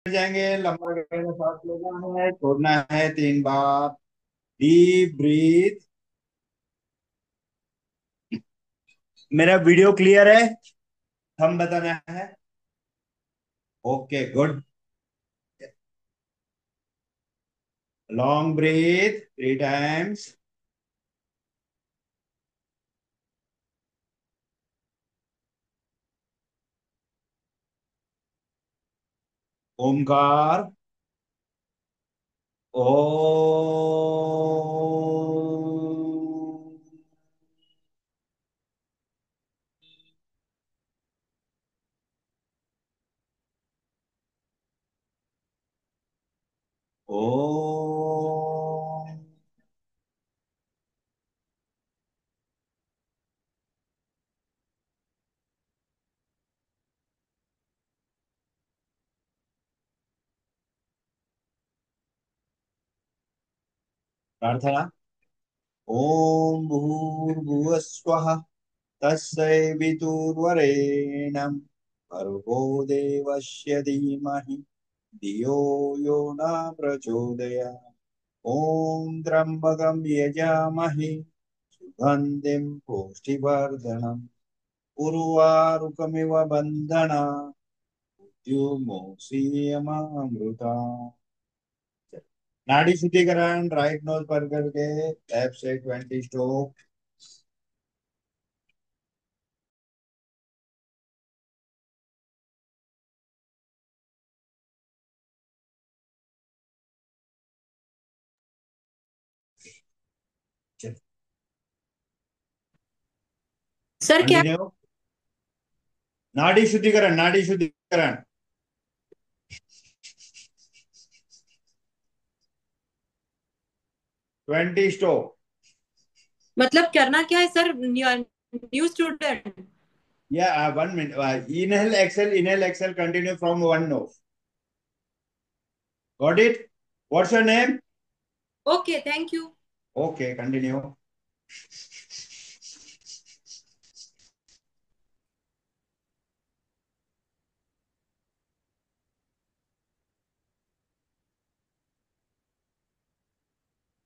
जाएंगे, लंबा गहरा सांस लेना है, छोड़ना है 3 बार। Deep breath. मेरा वीडियो क्लियर है? हम बताना है। Okay, good. Long breath 3 times. ओमकार। ओ। ओ। प्रार्थना। ओम भूर्भुवस्वः तत्सवितुर्वरेण्यं भर्गो देवस्य धीमहि धियो यो न प्रचोदयात्। ओम त्र्यंबकं यजामहे सुगंधिं पुष्टिवर्धनम् उर्वारुकमिव बन्धनात् मृत्युर्मोक्षीयमामृता। नाड़ी शुद्धिकरण राइट नोज पर करके लेफ्ट से 20 स्ट्रोक। सर क्या? कंटिन्यू। नाड़ी शुद्धिकरण। 20 स्ट्रोक। मतलब करना क्या है sir? New student. Yeah, 1 minute. Inhale, exhale, continue from one nose. Got it? What's your name? Okay, thank you. Okay, continue.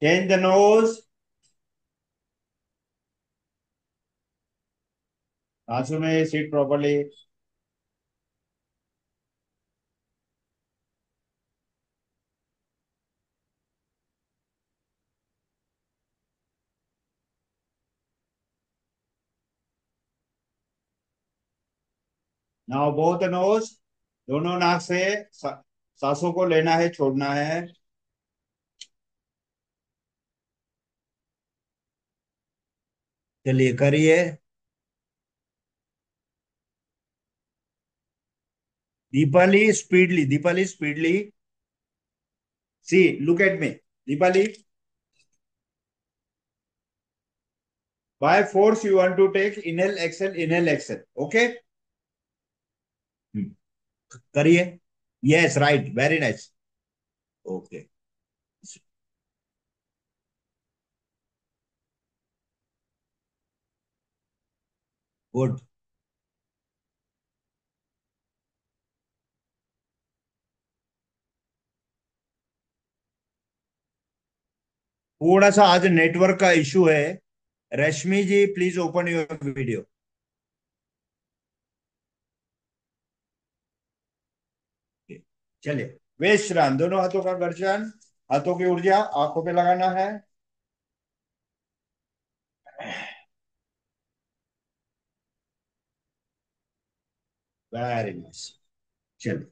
Change the nose. सांसों में sit properly. Now both the nose. दोनों नाक से सांसों को लेना है, छोड़ना है। चलिए करिए। Deepali speedly. See, look at me. Deepali, by force you want to take inhale, exhale. Okay? Hmm. करिए। Yes, right. Very nice. Okay. Good. थोड़ा सा आज नेटवर्क का इशू है। रश्मि जी प्लीज ओपन योर वीडियो। चलिए। विश्राम, दोनों हाथों का घर्षण। हाथों की ऊर्जा आंखों पे लगाना है। Very nice. चलिए।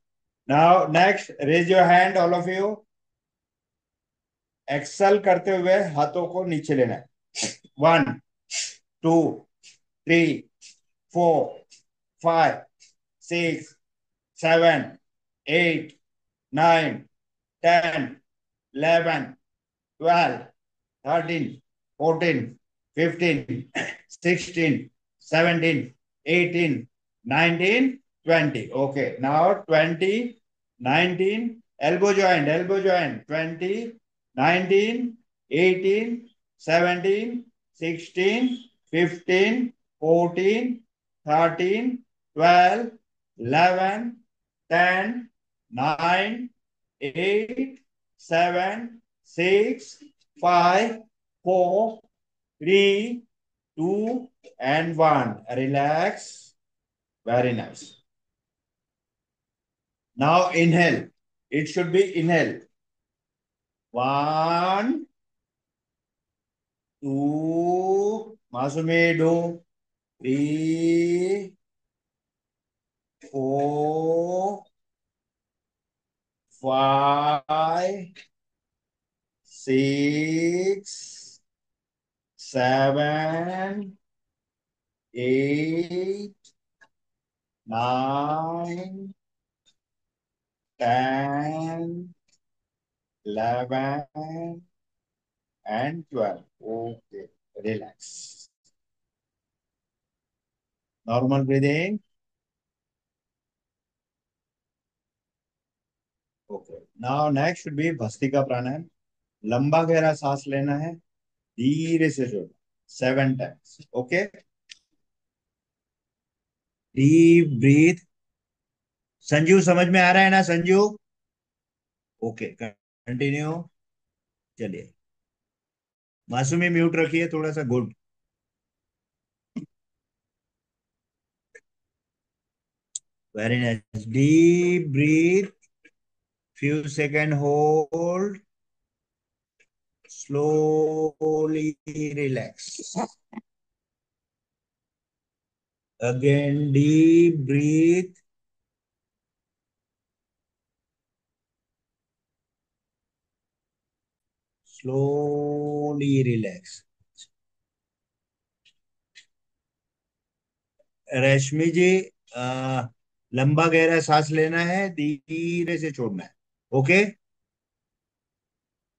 Now next, raise your hand all of you. Exhale करते हुए हाथों को नीचे लेना है। 1 2 3 4 5 6 7 8 9 10 11 12 13 14 15 16 17 18 19 20। Okay, now 20, 19, elbow joint 20, 19, 18, 17, 16, 15, 14, 13, 12, 11, 10, 9, 8, 7, 6, 5, 4, 3, 2, and 1. Relax. Very nice. Now inhale. It should be inhale. 1, 2, Masumedo. 3, 4, 5, 6, 7, 8, 9, 10, 11, and 12. Okay, relax. Normal breathing. Okay. Now next should be Bhastika Pranayam. लंबा गहरा सांस लेना है, धीरे से छोड़ना, 7 times. Okay. Deep breathe. Sanju समझ में आ रहा है ना संजू? Okay, continue. चलिए, मासूमी म्यूट रखिए थोड़ा सा. Good. Very nice. Deep breath. Few second hold. Slowly relax. Again, deep breathe. Slowly relax. रश्मि जी, लंबा गहरा सांस लेना है, धीरे से छोड़ना है. ओके.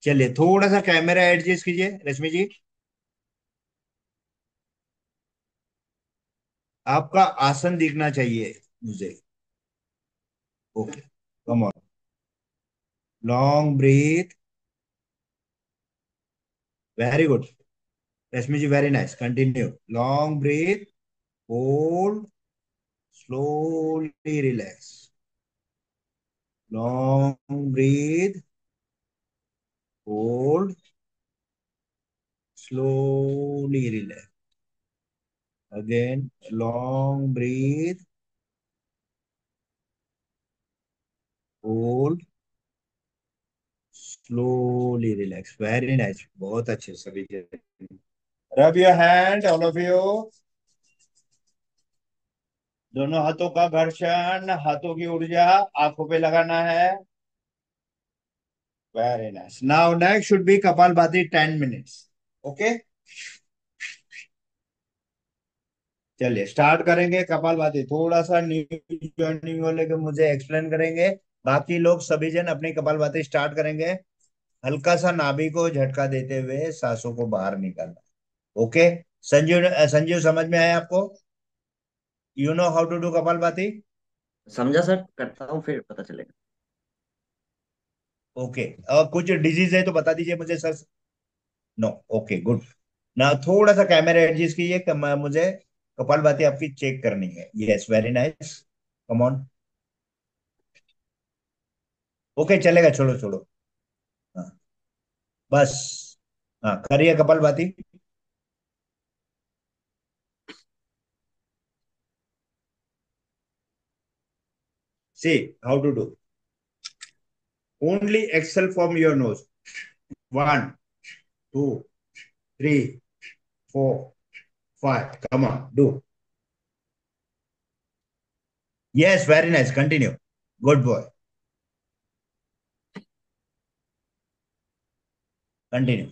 चलिए, थोड़ा सा कैमरा एडजस्ट कीजिए रश्मि जी. आपका आसन दिखना चाहिए मुझे. Okay, come on. Long breath. Very good. Rashmi ji, very nice. Continue. Long breath. Hold. Slowly relax. Long breath. Hold. Slowly relax. Again, long breath. Hold. Slowly relax. Very nice. बहुत अच्छे सभी के. Rub your hand, all of you. दोनों हाथों का घर्षण, हाथों की ऊर्जा आंखों पे लगाना है. Very nice. Now next should B kapalbhati 10 minutes. Okay. चलिए, स्टार्ट करेंगे कपालभाति. थोड़ा सा न्यू ज्वाइनिंग वाले को मुझे एक्सप्लेन करेंगे. बाकी लोग सभी जन अपनी कपालभाति स्टार्ट करेंगे. हल्का सा नाभि को झटका देते हुए सांसों को बाहर निकालना. ओके. संजीव, संजीव समझ में आया आपको? You know how to do Kapalbhati? समझा सर, करता हूँ फिर पता चलेगा. ओके. और कुछ डिजीज है तो बता दीजिए मुझे सर. नो. Okay, good. ना थोड़ा सा कैमरा एडजस्ट कीजिए, मुझे कपालभाति आपकी चेक करनी है. Yes, very nice. Come on. Okay, चलेगा. छोड़ो छोड़ो. हाँ, बस. हाँ, करिए कपालभाति. See how to do. Only exhale from your nose. 1, 2, 3, 4, 5. Come on, do. Yes, very nice. Continue. Good boy. Continue.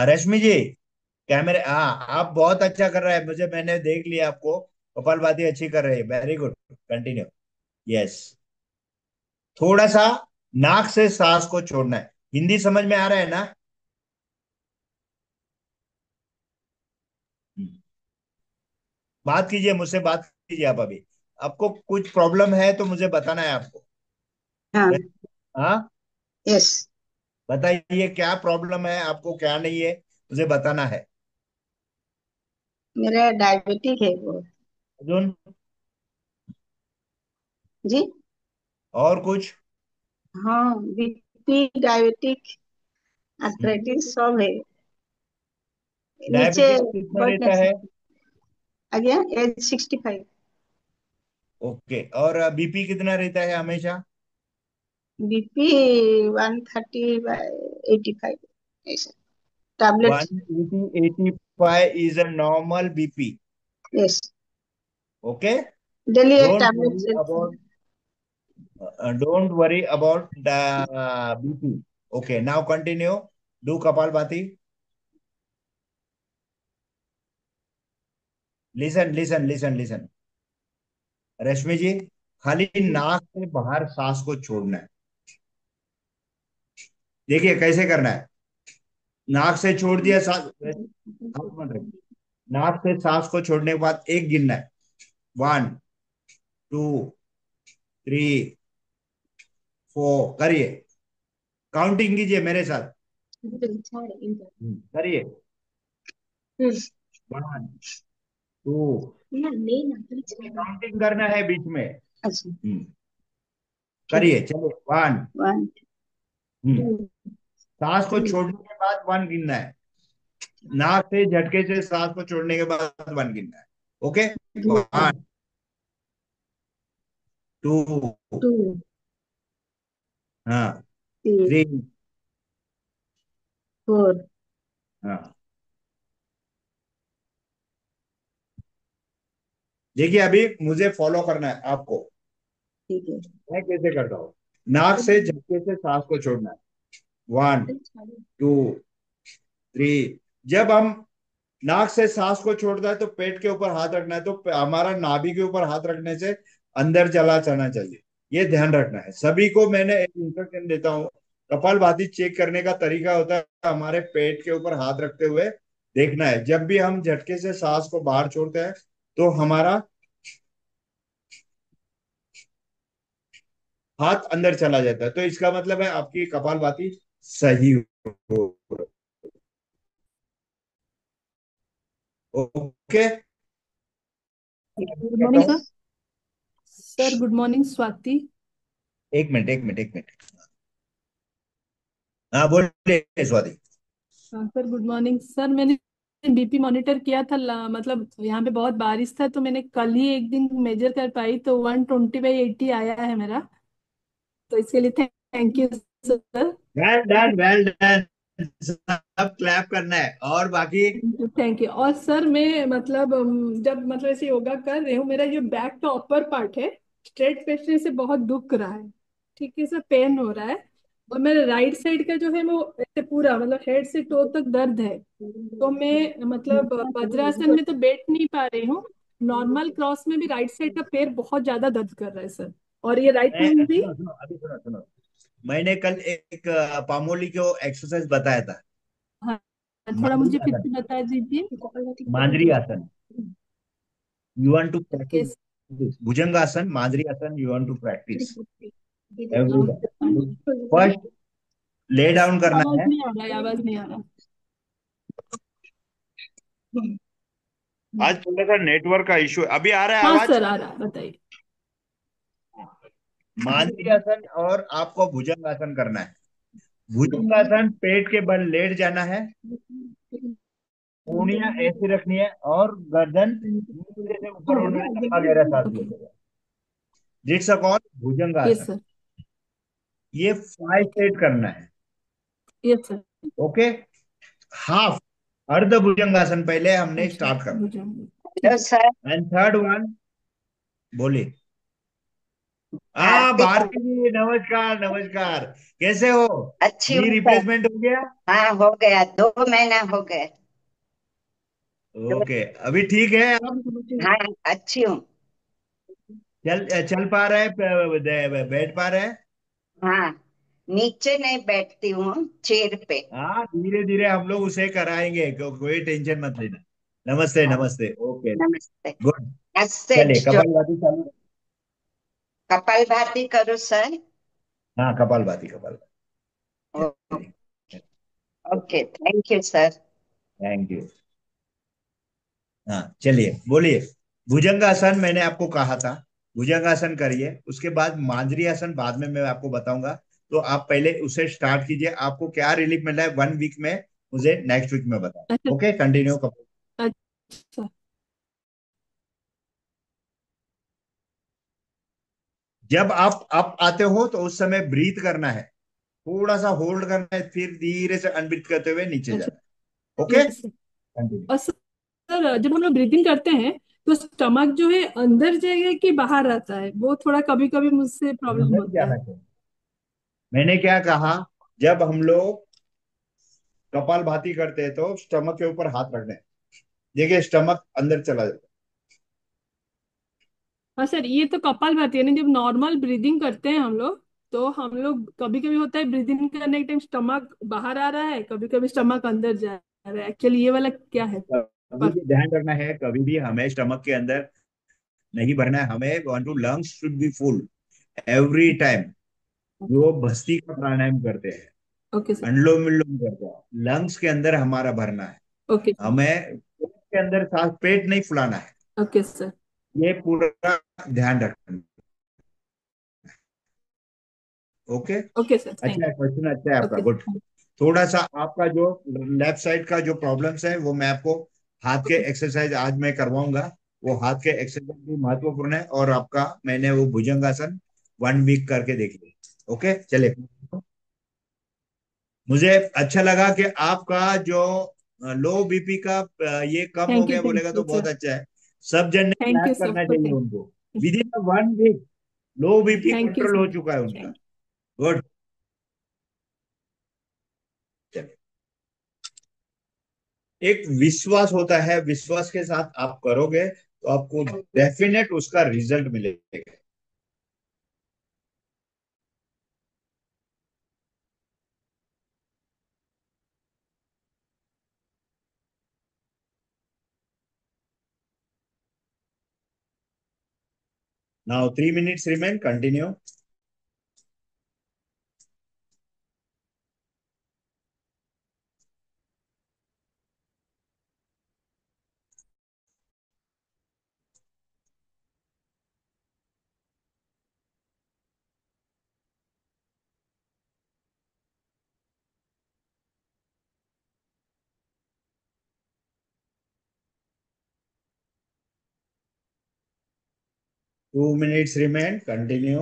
Rashmi ji, कैमरे. हाँ, आप बहुत अच्छा कर रहे हैं. मैंने देख लिया आपको. कपालभाति अच्छी कर रहे हैं. Very good. कंटिन्यू. यस. थोड़ा सा नाक से सांस को छोड़ना है. हिंदी समझ में आ रहा है ना? बात कीजिए मुझसे. बात कीजिए आप अभी. आपको कुछ प्रॉब्लम है तो मुझे बताना है आपको. हाँ. हाँ, यस. बताइए क्या प्रॉब्लम है आपको, क्या नहीं है, मुझे बताना है. मेरा डायबिटिक है वो. अर्जुन, जी. और कुछ? हाँ, बीपी, डायबिटिक, आर्थराइटिस सब है। नीचे डायबिटीज कितना बैठ नहीं रहता है? सकते। Again age 65। ओके, और बीपी कितना रहता है हमेशा? बीपी 130/85 ऐसा। Tablet. 180/85 is a normal BP. Yes. Okay. Daily एक डोंट टैबलेट वरी से। About don't worry about the BP. Okay, now continue. Do Kapalbhati. Listen. रश्मि जी, खाली नाक से बाहर सांस को छोड़ना है. देखिए कैसे करना है. नाक से छोड़ दिया सांस. हाथ मत रखिए. नाक से सांस को छोड़ने के बाद एक गिनना है. 1, 2, 3, 4. करिए. काउंटिंग कीजिए मेरे साथ. करिए. 1, 2. काउंटिंग करना है बीच में. अच्छा। करिए. चलो. 1. 1 सांस को 2 छोड़ने के बाद 1 गिनना है. नाक से झटके से सांस को छोड़ने के बाद 1 गिनना है. ओके. 1, 2. 2 हाँ. 3 3. 4। हाँ. देखिए अभी मुझे फॉलो करना है आपको. ठीक है। मैं कैसे करता हूँ. नाक से झटके से सांस को छोड़ना है. 1, 2, 3. जब हम नाक से सांस को छोड़ता है तो पेट के ऊपर हाथ रखना है. तो हमारा नाभि के ऊपर हाथ रखने से अंदर चला जाना चाहिए. ये ध्यान रखना है. सभी को मैंने एक इंस्ट्रक्शन देता हूँ. कपालभाति चेक करने का तरीका होता है हमारे पेट के ऊपर हाथ रखते हुए देखना है. जब भी हम झटके से सांस को बाहर छोड़ते हैं तो हमारा हाथ अंदर चला जाता है. तो इसका मतलब है आपकी कपालभाति सही हो. ओके. गुड कहता मॉर्निंग हूँ. Sir. Sir good morning Swati. एक मिनट. हाँ बोलिए स्वाति. हाँ सर गुड मॉर्निंग सर. मैंने बीपी मॉनिटर किया था मतलब यहाँ पे बहुत बारिश था तो मैंने कल ही एक दिन मेजर कर पाई तो 120/80 आया है मेरा. तो इसके लिए thank you sir. Well done. सब क्लैप करना है और बाकी. Thank you. और सर मैं मतलब जब मतलब ऐसे योगा कर रही हूँ मेरा जो बैक का अपर पार्ट है स्ट्रेट बैठने से बहुत दुख रहा है. ठीक है सर, पेन हो रहा है. और मेरे राइट साइड का जो है वो ऐसे पूरा मतलब हेड से टो तक दर्द है. तो मैं मतलब वज्रासन में तो बैठ नहीं पा रही हूँ. नॉर्मल क्रॉस में भी राइट साइड का पैर बहुत ज्यादा दर्द कर रहा है सर. और ये राइट मैं हैंड भी. सुनो अभी सुनो. मैंने कल एक पामोली को एक्सरसाइज बताया था. हाँ, थोड़ा मांद्री मुझे फिर आसन. से बता दीजिए. मांद्री आसन. You want to okay. Practice भुजंग आसन, मांद्री आसन. You want to practice every time. Okay. First lay down करना आवाज है. नहीं आ रहा है, आवाज नहीं आ रहा. आज थोड़ा सा नेटवर्क का इशू. अभी आ रहा है हाँ आवाज? सर आ रहा है, बताइए. मांद्री आसन और आपको भुजंग आसन करना है. भुजंग आसन पेट के बल लेट जाना है. उंगलियां ऐसी रखनी है और गर्दन नीचे से ऊपर होने लंबा गहरा सांस ओके. लेते हैं. जिट्स कॉल्ड भुजंग यस आसन. सर. ये 5 सेट करना है. Yes sir. ओके. हाफ अर्ध भुजंगासन पहले हमने अच्छा, स्टार्ट करना. मुझे हेलो ठीक है. सर। And third one. बोलिए. हाँ भारती का। भारती जी, नमस्कार. कैसे हो? अच्छी नी हूँ सर। रिप्लेसमेंट हो गया? हाँ, हो गया, 2 महीना हो गए। ओके. अभी ठीक है अब? हाँ, अच्छी हूँ। चल चल पा रहे, बैठ पा रहे? हाँ, नीचे नहीं बैठती हूँ, चेयर पे। हाँ धीरे धीरे हम लोग उसे कराएंगे. कोई टेंशन मत लेना. हाँ, नमस्ते. ओके. नमस्ते। गुड. नमस्ते चलिए जो। कपालभाति चालू. कपालभाति करो सर। हाँ kapalbhati. Okay, thank you sir. Thank you. हाँ चलिए बोलिए. भुजंगासन मैंने आपको कहा था भुजंगासन करिए, उसके बाद मांजरी आसन बाद में मैं आपको बताऊंगा। तो आप पहले उसे स्टार्ट कीजिए, आपको क्या रिलीफ मिल रहा है 1 वीक में मुझे नेक्स्ट वीक में बताओ। अच्छा। ओके, कंटिन्यू करो। अच्छा। जब आप आते हो तो उस समय ब्रीथ करना है, थोड़ा सा होल्ड करना है, फिर धीरे से अनब्रीथ करते हुए नीचे अच्छा। जाना है। Okay, yes sir. कंटिन्यू। और सर जब हम लोग ब्रीदिंग करते हैं तो स्टमक जो है अंदर जाएगा कि बाहर रहता है, वो थोड़ा कभी कभी मुझसे प्रॉब्लम अंदर होता जाना है। चाहिए। मैंने क्या कहा, जब हम लोग कपालभाति करते हैं तो स्टमक के ऊपर हाथ रखना है, देखिए स्टमक अंदर चला जाता हाँ सर, ये तो कपालभाति, यानी जब नॉर्मल ब्रीदिंग करते हैं हम लोग, तो हम लोग कभी कभी होता है ब्रीदिंग करने के टाइम स्टमक बाहर आ रहा है, कभी कभी स्टमक अंदर जा रहा है। एक्चुअली ये वाला क्या है? है। कभी पर भी ध्यान रखना है, कभी भी हमें स्टमक के अंदर नहीं भरना है, हमें want to lungs should be full every time. Okay. जो भस्ती का प्राणायाम करते हैं, ओके सर। अनुलोम विलोम करते हैं, लंग्स के अंदर हमारा भरना है, ओके सर। हमें पेट के अंदर सांस, पेट नहीं फुलाना है, ओके सर। ये पूरा ध्यान रखना है। ओके। Okay sir, thank. अच्छा है, क्वेश्चन अच्छा है आपका, ओके गुड। सर। थोड़ा सा आपका जो लेफ्ट साइड का जो प्रॉब्लम्स है वो मैं आपको हाथ के ओके। एक्सरसाइज आज मैं करवाऊंगा। वो हाथ के एक्सरसाइज भी महत्वपूर्ण है, और आपका मैंने वो भुजंगासन 1 वीक करके देखिए। ओके, चलिए। मुझे अच्छा लगा कि आपका जो लो बीपी का ये कम हो गया थैंक बोलेगा यू तो बहुत सर। अच्छा है। सब जन ने थैंक यू क्लैप सर करना फॉर चाहिए थैंक। उनको। Within 1 week low BP thank you control sir. हो चुका है उनका। थैंक। गुड। चलिए, एक विश्वास होता है, विश्वास के साथ आप करोगे तो आपको डेफिनेट उसका रिजल्ट मिलेगा। Now 3 minutes remain, continue. 2 minutes remain, continue.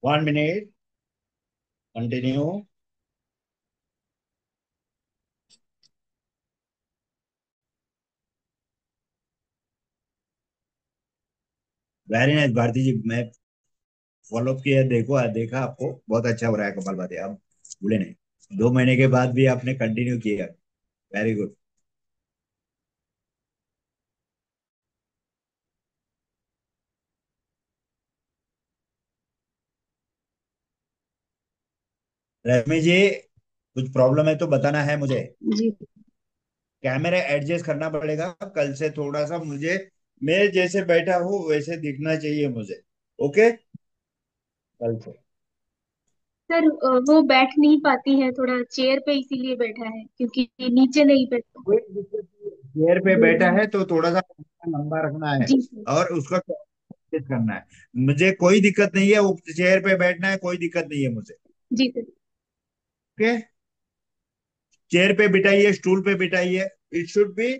One minute, continue. Very nice Bharti ji, मैं फॉलो किया, देखो देखा आपको बहुत अच्छा हो रहा है कपालभाति, आप भूले नहीं। 2 महीने के बाद भी आपने कंटिन्यू किया, वेरी गुड। रश्मि जी, कुछ प्रॉब्लम है तो बताना है मुझे। जी। कैमरा एडजस्ट करना पड़ेगा कल से, थोड़ा सा मुझे, मैं जैसे बैठा हूँ वैसे दिखना चाहिए मुझे। ओके, कल से। सर वो बैठ नहीं पाती है, थोड़ा चेयर पे इसीलिए बैठा है, क्योंकि नीचे नहीं बैठता। कोई दिक्कत नहीं है। चेयर पे बैठा है तो थोड़ा सा लंबा रखना है, जी सर। और उसका एडजस्ट करना है। मुझे कोई दिक्कत नहीं है, वो चेयर पे बैठना है, कोई दिक्कत नहीं है मुझे। जी सर। ओके, चेयर पे बिठाइए, स्टूल पे बिठाइए, इट शुड बी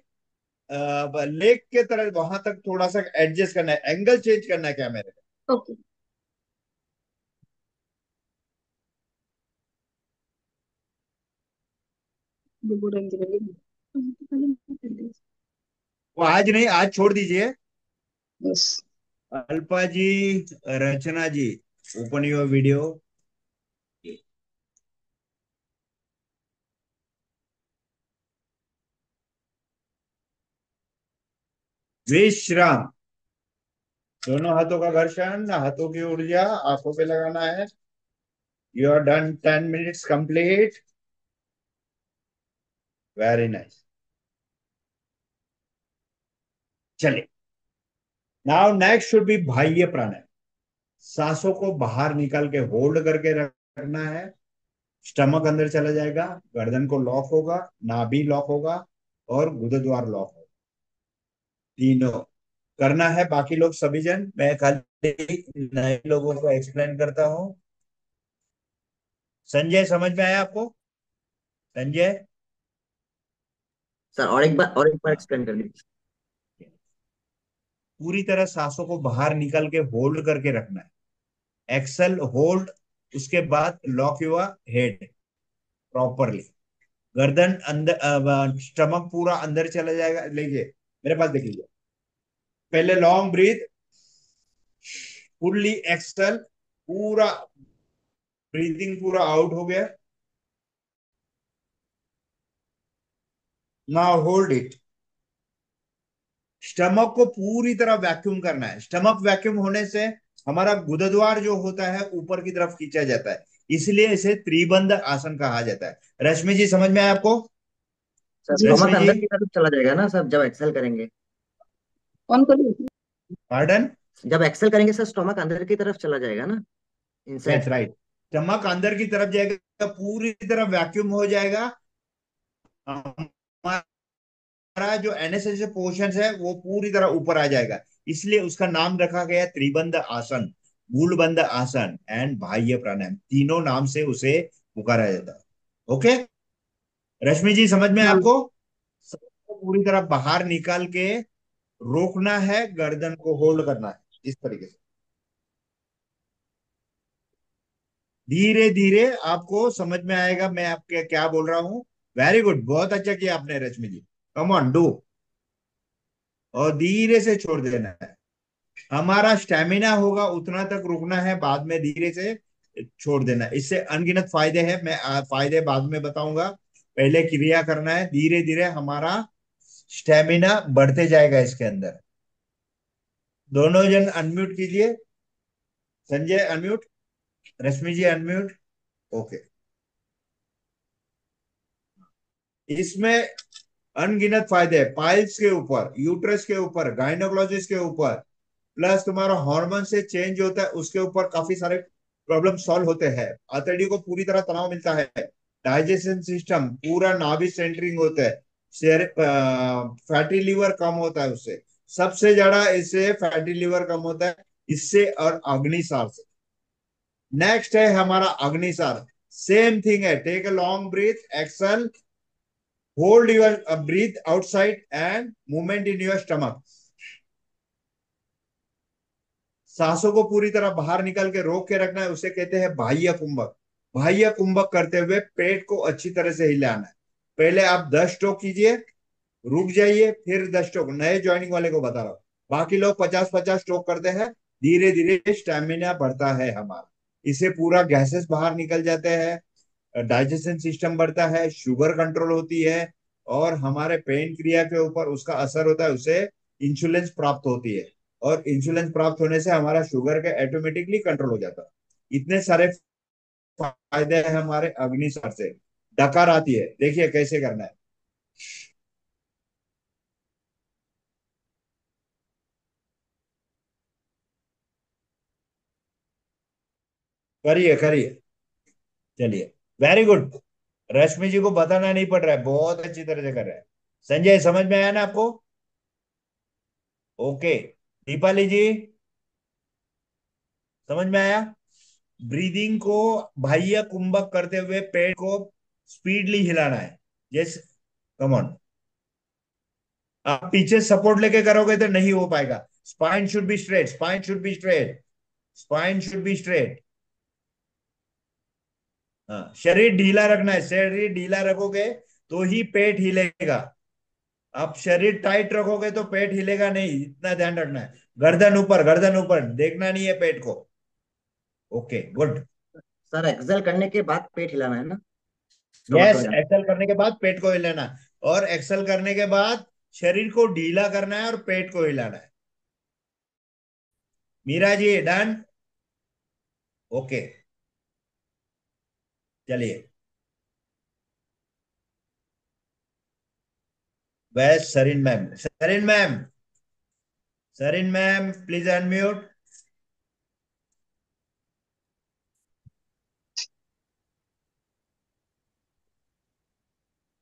लेग के तरह, वहां तक थोड़ा सा एडजस्ट करना है, एंगल चेंज करना है कैमरे का। ओके। जो बोल रहे हैं वो आज नहीं, आज छोड़ दीजिए। Yes. Alpa ji, Rachna ji, open your video. विश्राम, दोनों हाथों का घर्षण, हाथों की ऊर्जा आंखों पे लगाना है। You are done, 10 minutes complete, very nice. चलिए, now next should be bahya pranayama. सांसों को बाहर निकाल के होल्ड करके रखना है। स्टमक अंदर चला जाएगा, गर्दन को लॉक होगा, नाभि लॉक होगा और गुदद्वार लॉक होगा। तीनों करना है। बाकी लोग सभी जन, मैं खाली नए लोगों को एक्सप्लेन करता हूँ। संजय समझ में आया आपको? संजय, सर और एक बार हाँ, एक्सप्लेन कर दीजिए। पूरी तरह सांसों को बाहर निकाल के होल्ड करके रखना है। एक्सेल होल्ड, उसके बाद लॉक योर हेड प्रॉपरली। गर्दन अंदर, स्टमक पूरा अंदर चला जाएगा। लीजिए मेरे पास देख लीजिए। पहले लॉन्ग ब्रीथ, फुल्ली एक्सेल, पूरा ब्रीदिंग पूरा आउट हो गया। Now hold it. स्टमक को पूरी तरह वैक्यूम करना है। स्टमक वैक्यूम होने से हमारा गुदद्वार जो होता है ऊपर की तरफ खींचा जाता है, इसलिए इसे त्रिबंध आसन कहा जाता है। रश्मि जी समझ में आया आपको? सर रश्मि स्टोमक जी, अंदर की तरफ चला जाएगा ना सर, जब एक्सेल करेंगे? कौन करूँ? पार्डन? जब एक्सेल करेंगे सर, स्टोमक अंदर की तरफ चला जाएगा ना, यस इनसाइड। राइट। स्टमक अंदर की तरफ जाएगा, पूरी तरह वैक्यूम हो जाएगा। हमारा जो एनएसएस पोर्शन है वो पूरी तरह ऊपर आ जाएगा। इसलिए उसका नाम रखा गया त्रिबंध आसन, मूलबंध आसन एंड बाह्य प्राणायाम। तीनों नाम से उसे पुकारा जाता है। ओके, रश्मि जी समझ में है हाँ। आपको? सबको पूरी तरह बाहर निकाल के रोकना है, गर्दन को होल्ड करना है इस तरीके से। धीरे धीरे आपको समझ में आएगा मैं आपके क्या बोल रहा हूं। वेरी गुड, बहुत अच्छा किया आपने रश्मि जी। कम ऑन डू। और धीरे से छोड़ देना है। हमारा स्टेमिना होगा उतना तक रुकना है, बाद में धीरे से छोड़ देना है। इससे अनगिनत फायदे हैं, मैं फायदे बाद में बताऊंगा। पहले क्रिया करना है, धीरे धीरे हमारा स्टेमिना बढ़ते जाएगा इसके अंदर। दोनों जन अनम्यूट कीजिए। संजय अनम्यूट, रश्मि जी अनम्यूट। ओके। इसमें अनगिनत फायदे हैं, पाइल्स के ऊपर, यूट्रस के ऊपर, गायनोकोलॉजिस्ट के ऊपर, प्लस तुम्हारा हार्मोन से चेंज होता है उसके ऊपर काफी सारे प्रॉब्लम सॉल्व होते हैं। आतड़ी को पूरी तरह तनाव मिलता है। डाइजेशन सिस्टम पूरा नाभि सेंटरिंग होता है। फैटी लीवर कम होता है उससे। सबसे ज्यादा इससे फैटी लीवर कम होता है इससे, और अग्निसार से। नेक्स्ट है हमारा अग्निसार। सेम थिंग है। Take a long breath, exhale, hold your breath outside and movement in your stomach. सांसों को पूरी तरह बाहर निकाल के रोक के रखना है, उसे कहते हैं बाह्य कुंभक। बाह्य कुंभक करते हुए पेट को अच्छी तरह से हिलाना है। पहले आप 10 स्ट्रोक कीजिए, रुक जाइए, फिर 10 स्ट्रोक। नए ज्वाइनिंग वाले को बता रहा हूं, बाकी लोग 50-50 स्ट्रोक करते हैं। धीरे धीरे स्टेमिना बढ़ता है हमारा। इससे पूरा गैसेस बाहर निकल जाते हैं, डाइजेशन सिस्टम बढ़ता है, शुगर कंट्रोल होती है, और हमारे पेन क्रिया के ऊपर उसका असर होता है, उससे इंसुलिन प्राप्त होती है। और इंसुलिन प्राप्त होने से हमारा शुगर का ऑटोमेटिकली कंट्रोल हो जाता है। इतने सारे फायदे हैं हमारे अग्निसार से। डकार आती है, देखिए कैसे करना है। करिए करिए। चलिए, वेरी गुड। रश्मि जी को बताना नहीं पड़ रहा है, बहुत अच्छी तरह से कर रहे हैं। संजय समझ में आया ना आपको? ओके। दीपाली जी समझ में आया? ब्रीदिंग को बाह्य कुंभक करते हुए पेट को स्पीडली हिलाना है। जैसे, कम ऑन। आप पीछे सपोर्ट लेके करोगे तो नहीं हो पाएगा। Spine should be straight, spine should be straight, spine should be straight. हाँ, शरीर ढीला रखना है। शरीर ढीला रखोगे तो ही पेट हिलेगा। आप शरीर टाइट रखोगे तो पेट हिलेगा नहीं, इतना ध्यान रखना है। गर्दन ऊपर, गर्दन ऊपर, देखना नहीं है पेट को। Okay good. सर एक्सेल करने के बाद पेट हिलाना है ना, स्टोमक को यस, हिलाना? एक्सेल करने के बाद पेट को हिलाना है, और एक्सेल करने के बाद शरीर को ढीला करना है और पेट को हिलाना है। मीरा जी डन? ओके, चलिए। वह Sareen ma'am, Sareen ma'am Sareen ma'am please unmute.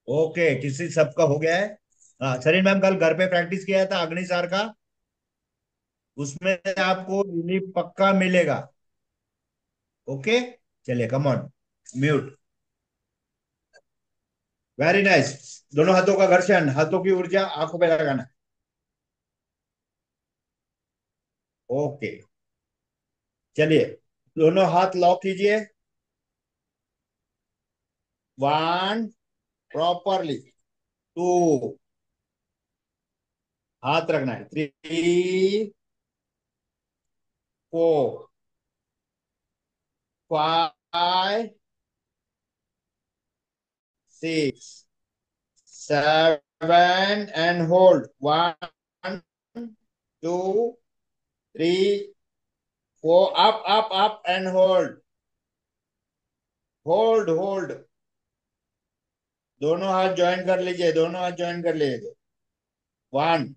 Okay, किसी सबका हो गया है। हाँ सरिन मैम, कल घर पे प्रैक्टिस किया था अग्नि सार का, उसमें आपको रिलीफ पक्का मिलेगा। ओके, चलिए come on, mute. Very nice. दोनों हाथों का घर्षण, हाथों की ऊर्जा आंखों पे लगाना। ओके, चलिए दोनों हाथ लॉक कीजिए। One, properly. टू, हाथ रखना है। Three, four, five, six, seven and hold. One, two, three, four, up up and hold. Hold hold. दोनों हाथ ज्वाइन कर लीजिए, दोनों हाथ ज्वाइन कर लीजिए। One,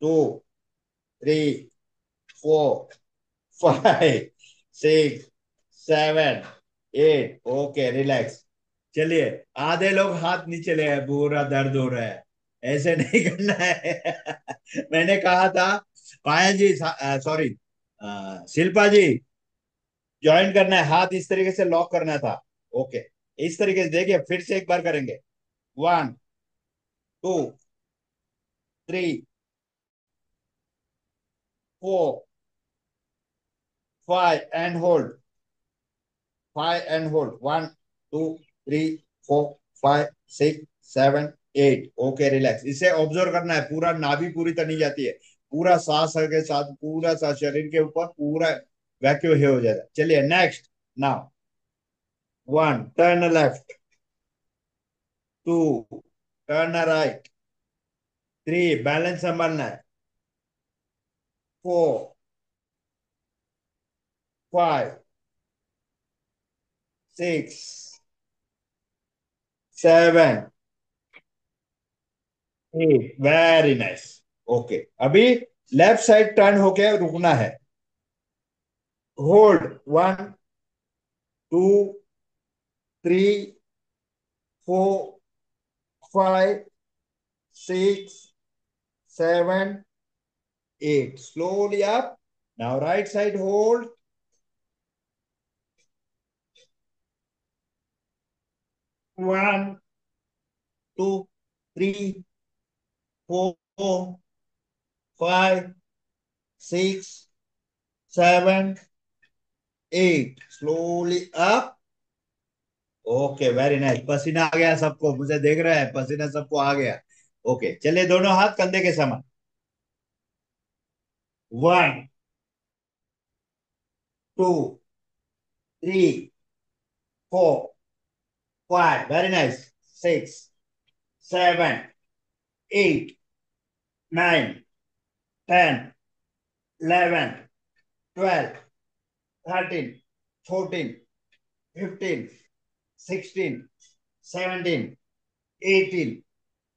two, three, four, five, six, seven, eight. Okay, relax. चलिए, आधे लोग हाथ नीचे ले आए, पूरा दर्द हो रहा है। ऐसे नहीं करना है। मैंने कहा था पाया जी, सॉरी शिल्पा जी, ज्वाइन करना है, हाथ इस तरीके से लॉक करना था। ओके, इस तरीके से देखिए, फिर से एक बार करेंगे। One, two, three, four, five and hold. Five and hold. One, two, three, four, five, six, seven, eight. Okay, relax. इसे ऑब्जर्व करना है, पूरा नाभि पूरी तनी जाती है, पूरा सांस के साथ, पूरा सांस शरीर के ऊपर पूरा वैक्यूम हो जाता है। चलिए next. Now one, turn left. Two, turn right. Three, balance संभालना है। Four, five, six, seven, eight. Very nice. Okay, अभी लेफ्ट साइड टर्न होके रुकना है। Hold. One, two, three, four, five, six, seven, eight. Slowly up. Now right side hold. One, two, three, four, five, six, seven, eight. Slowly up. Okay, very nice. पसीना आ गया सबको, मुझे देख रहा है पसीना सबको आ गया। ओके, चलिए दोनों हाथ कंधे के समान। One, two, three, four, five, very nice. Six, seven, eight, nine, 10, 11, 12, 13, 14, 15, 16, 17, 18,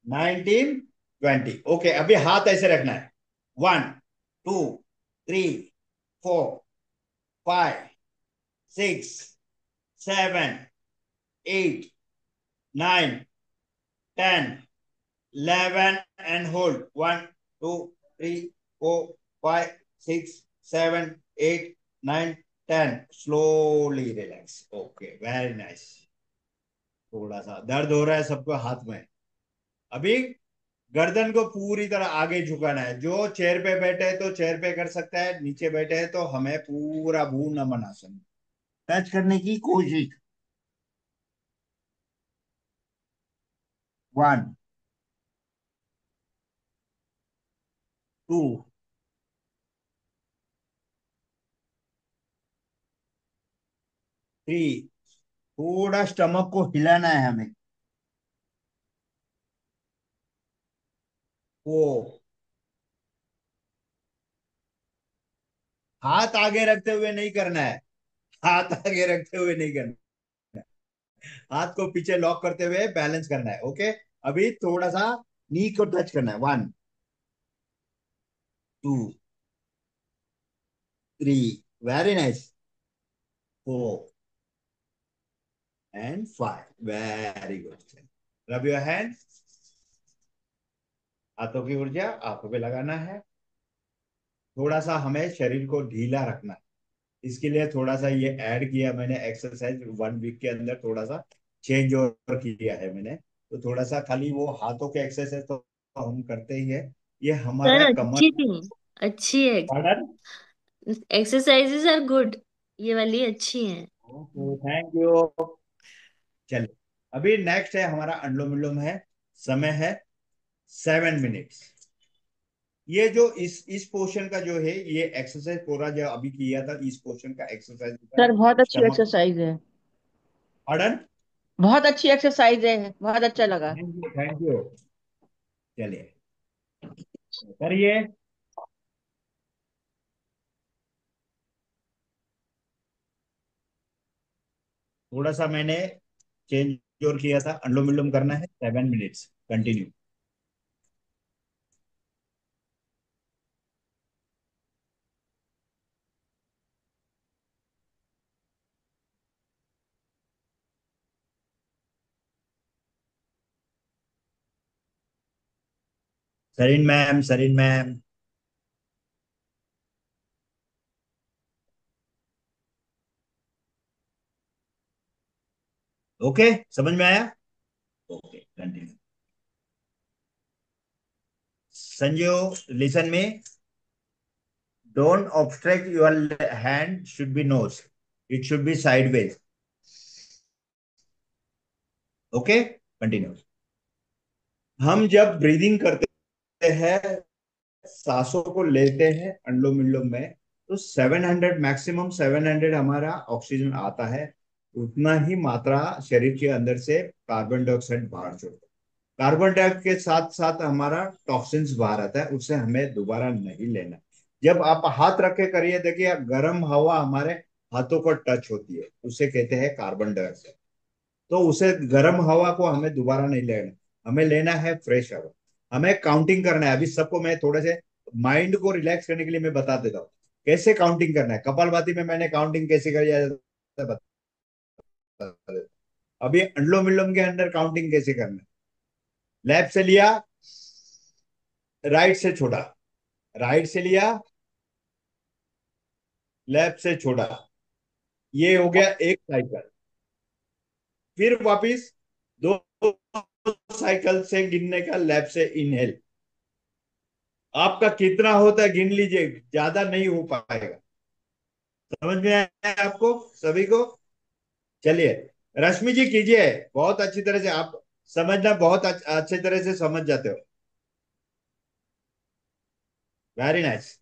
19, 20। Okay, अभी हाथ ऐसे रखना है। One, two, three, four, five, six, seven, eight, nine, 10, 11 and hold. One, two, three, four, five, six, seven, eight, nine, 10। Slowly relax. Okay, very nice. थोड़ा सा दर्द हो रहा है सबको हाथ में। अभी गर्दन को पूरी तरह आगे झुकाना है। जो चेयर पे बैठे हैं तो चेयर पे कर सकता है, नीचे बैठे हैं तो हमें पूरा भू नमन आसन टच करने की कोशिश। One, two, three. थोड़ा स्टमक को हिलाना है हमें। फोर। हाथ आगे रखते हुए नहीं करना है, हाथ आगे रखते हुए नहीं करना है। हाथ को पीछे लॉक करते हुए बैलेंस करना है। ओके, अभी थोड़ा सा नी को टच करना है। One, two, three, very nice, four and five, very good. Rub your hand, हाथों की ऊर्जा आंखों पे लगाना है। थोड़ा सा हमें शरीर को ढीला रखना है, इसके लिए थोड़ा सा ये ऐड किया मैंने एक्सरसाइज 1 वीक के अंदर, थोड़ा सा चेंज और किया है मैंने। तो थोड़ा सा खाली वो हाथों के एक्सरसाइज तो हम करते ही है, ये सर हमारा कमर। अच्छी थी, अच्छी है। पार्डन। एक्सरसाइजेस आर गुड, ये वाली अच्छी है। Okay, thank you. चलिए, अभी नेक्स्ट है हमारा अनुलोम विलोम है। समय है 7 मिनट्स। ये जो इस पोर्शन का जो है, ये एक्सरसाइज पूरा जो अभी किया था, इस पोर्शन का एक्सरसाइज होता सर है बहुत अच्छी स्टमक। एक्सरसाइज है। पार्डन। बहुत अच्छी एक्सरसाइज है, बहुत अच्छा लगा। Thank you, thank you. चलिए, करिए। थोड़ा सा मैंने चेंज और किया था, अनुलोम विलोम करना है 7 minutes continue. Sareen ma'am, Sareen ma'am. Okay, समझ में आया? Okay, continue. संजय, लिसन में। Don't obstruct your hand should be nose. It should be sideways. Okay, continue. हम जब ब्रीदिंग करते हैं, सांसों को लेते हैं अनुलोम विलोम में, तो 700, मैक्सिमम 700 हमारा ऑक्सीजन आता है। उतना ही मात्रा शरीर के अंदर से कार्बन डाइऑक्साइड बाहर छोड़ता है। कार्बन डाइऑक्साइड के साथ साथ हमारा टॉक्सिन्स बाहर आता है, उससे हमें दोबारा नहीं लेना। जब आप हाथ रख के करिए, देखिए गर्म हवा हमारे हाथों को टच होती है, उसे कहते हैं कार्बन डाइऑक्साइड। तो उसे गर्म हवा को हमें दोबारा नहीं लेना, हमें लेना है फ्रेश हवा। हमें काउंटिंग करना है। अभी सबको मैं थोड़े से माइंड को रिलैक्स करने के लिए मैं बता देता हूँ कैसे काउंटिंग करना है। कपालभाति में मैंने काउंटिंग कैसे करी है बता देता हूं। अभी अनुलोम विलोम के अंदर काउंटिंग कैसे करना है। लेफ्ट से लिया, राइट से छोड़ा, राइट से लिया, लेफ्ट से छोड़ा, ये हो गया एक साइकिल। फिर वापिस दो साइकिल से गिनने का, लेफ्ट से इनहेल। आपका कितना होता है गिन लीजिए, ज्यादा नहीं हो पाएगा। समझ में आया आपको सभी को? चलिए, रश्मि जी कीजिए, बहुत अच्छी तरह से आप समझना, बहुत अच्छी तरह से समझ जाते हो। Very nice.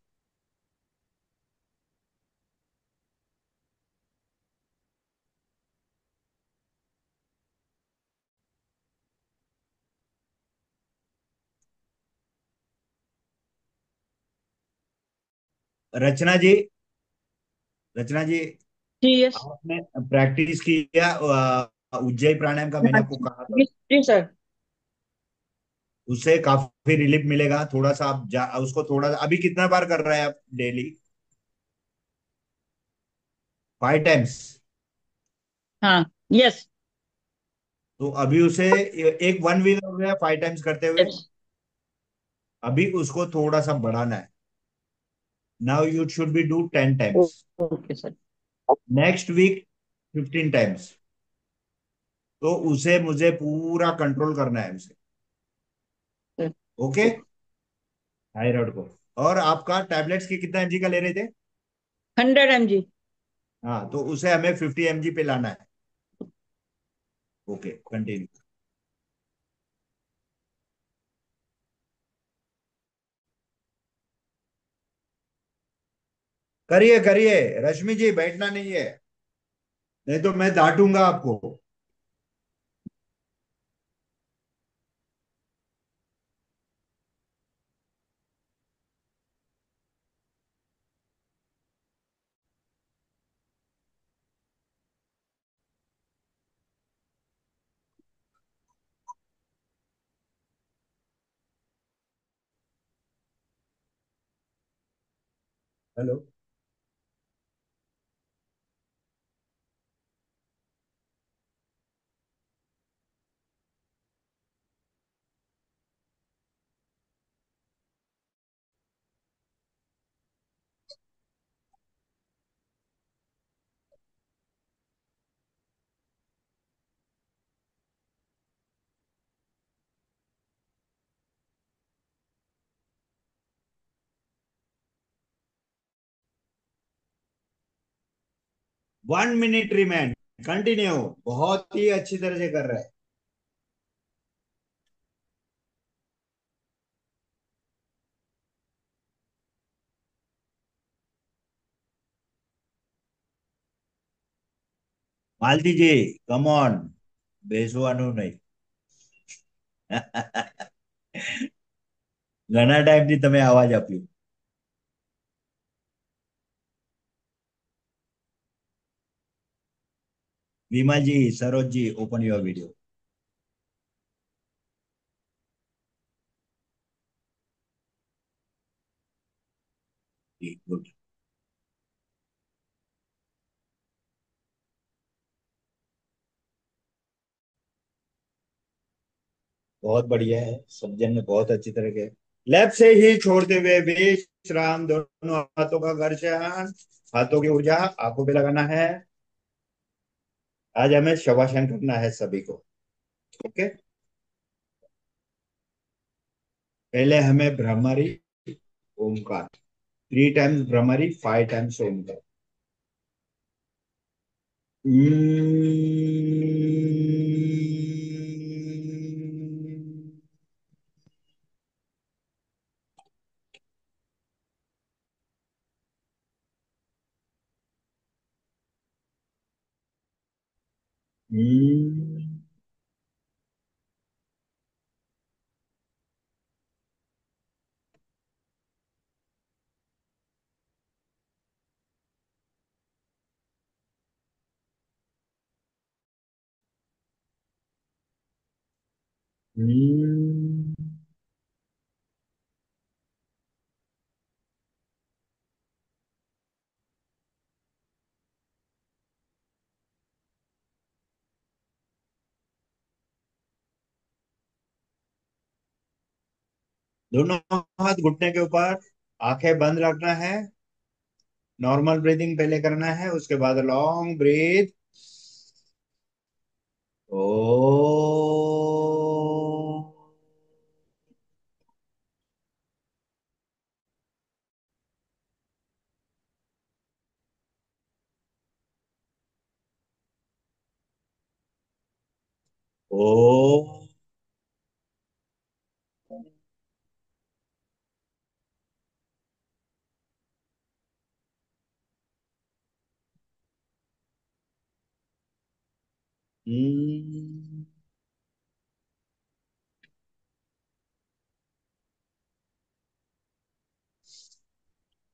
Rachna ji, Rachna ji, ji yes. आपने प्रैक्टिस किया उज्जयी प्राणायाम का, मैंने हाँ आपको जी कहा था। जी जी सर। उससे काफी रिलीफ मिलेगा। थोड़ा सा आप उसको थोड़ा सा, अभी कितना बार कर रहे हैं आप डेली? 5 टाइम्स। हाँ यस तो अभी उसे एक 1 वीक हो गया 5 टाइम्स करते हुए। यस। अभी उसको थोड़ा सा बढ़ाना है। Now you should be do 10 times. Okay sir. Next week 15 times. तो उसे मुझे पूरा कंट्रोल करना है उसे। ओके, थायराइड को। और आपका टैबलेट्स की कितना एमजी का ले रहे थे? 100 mg। हाँ, तो उसे हमें 50 mg पे लाना है। Okay, continue. करिए करिए, रश्मि जी बैठना नहीं है, नहीं तो मैं डांटूंगा आपको। Hello. One minute remain. Continue. बहुत ही अच्छी तरह से कर रहे हैं। માલતી जी कम ऑन। બેસવાનું નહીં। ઘણા ટાઈમથી તમે અવાજ આપ્યો। विमल जी, Saroj ji, open your video. Good. बहुत बढ़िया है, सब जन ने बहुत अच्छी तरह के। लेफ्ट से ही छोड़ते हुए विश्राम, दोनों हाथों का घर्षण, हाथों की ऊर्जा आंखों पे लगाना है। आज हमें शवासन करना है सभी को। ओके। पहले हमें भ्रमरी ओमकार, 3 टाइम्स भ्रमरी, 5 टाइम्स ओमकार। दोनों हाथ घुटने के ऊपर, आंखें बंद रखना है। नॉर्मल ब्रीदिंग पहले करना है, उसके बाद लॉन्ग ब्रीथ। ओ। ओ। हम्म।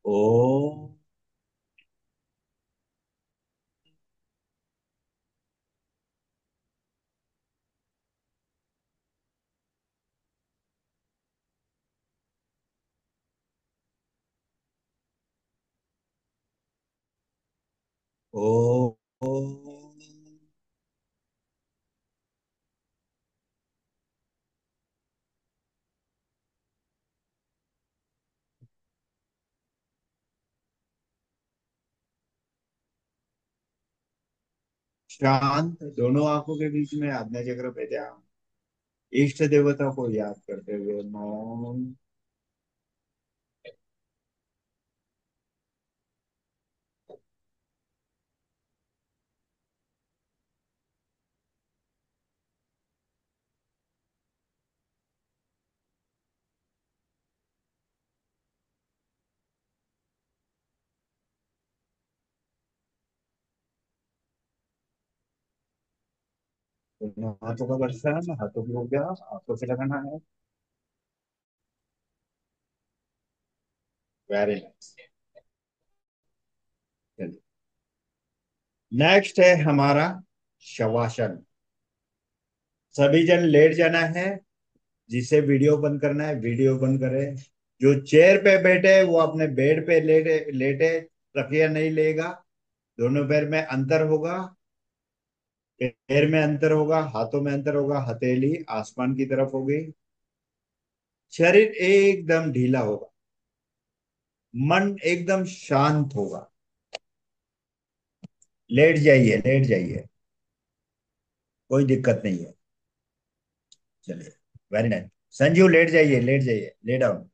ओ। ओ। ओ। शांत, दोनों आंखों के बीच में आज्ञा चक्र पे ध्यान, इष्ट देवता को याद करते हुए मौन। दोनों हाथों का घर्षण, हाथों की ऊर्जा आंखों से लगाना है। Very nice. नेक्स्ट है हमारा शवासन। सभी जन लेट जाना है। जिसे वीडियो बंद करना है वीडियो बंद करें। जो चेयर पे बैठे वो अपने बेड पे लेटे लेटे तकिया नहीं लेगा। दोनों पैर में अंतर होगा, पैर में अंतर होगा, हाथों में अंतर होगा, हथेली आसमान की तरफ होगी। शरीर एकदम ढीला होगा, मन एकदम शांत होगा। लेट जाइए, लेट जाइए, कोई दिक्कत नहीं है। चलिए, वेरी नाइस। संजू लेट जाइए, लेट जाइए, ले डाउन।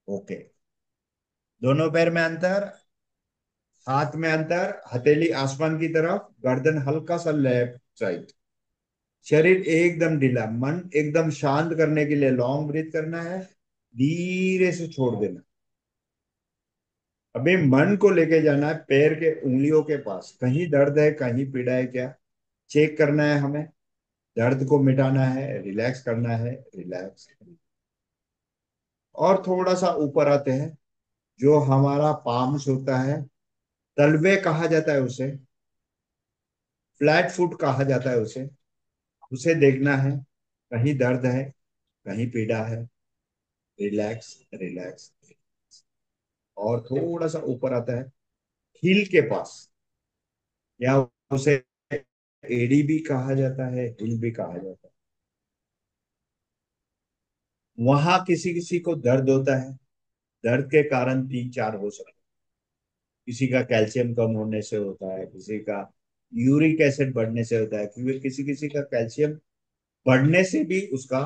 ओके। दोनों पैर में अंतर, हाथ में अंतर, हथेली आसमान की तरफ, गर्दन हल्का सा लेफ्ट साइड। शरीर एकदम ढीला, मन एकदम शांत करने के लिए लॉन्ग ब्रीथ करना है, धीरे से छोड़ देना। अभी मन को लेके जाना है पैर के उंगलियों के पास, कहीं दर्द है, कहीं पीड़ा है क्या, चेक करना है हमें। दर्द को मिटाना है, रिलैक्स करना है, रिलैक्स। और थोड़ा सा ऊपर आते हैं, जो हमारा पाम्स होता है, तलवे कहा जाता है उसे, फ्लैट फुट कहा जाता है उसे। उसे देखना है, कहीं दर्द है, कहीं पीड़ा है, रिलैक्स, रिलैक्स। और थोड़ा सा ऊपर आता है हिल के पास, या उसे एडी भी कहा जाता है, हिल भी कहा जाता है। वहां किसी किसी को दर्द होता है, दर्द के कारण तीन चार हो सकते हैं। किसी का कैल्शियम कम होने से होता है, किसी का यूरिक एसिड बढ़ने से होता है, क्योंकि किसी किसी का कैल्शियम बढ़ने से भी उसका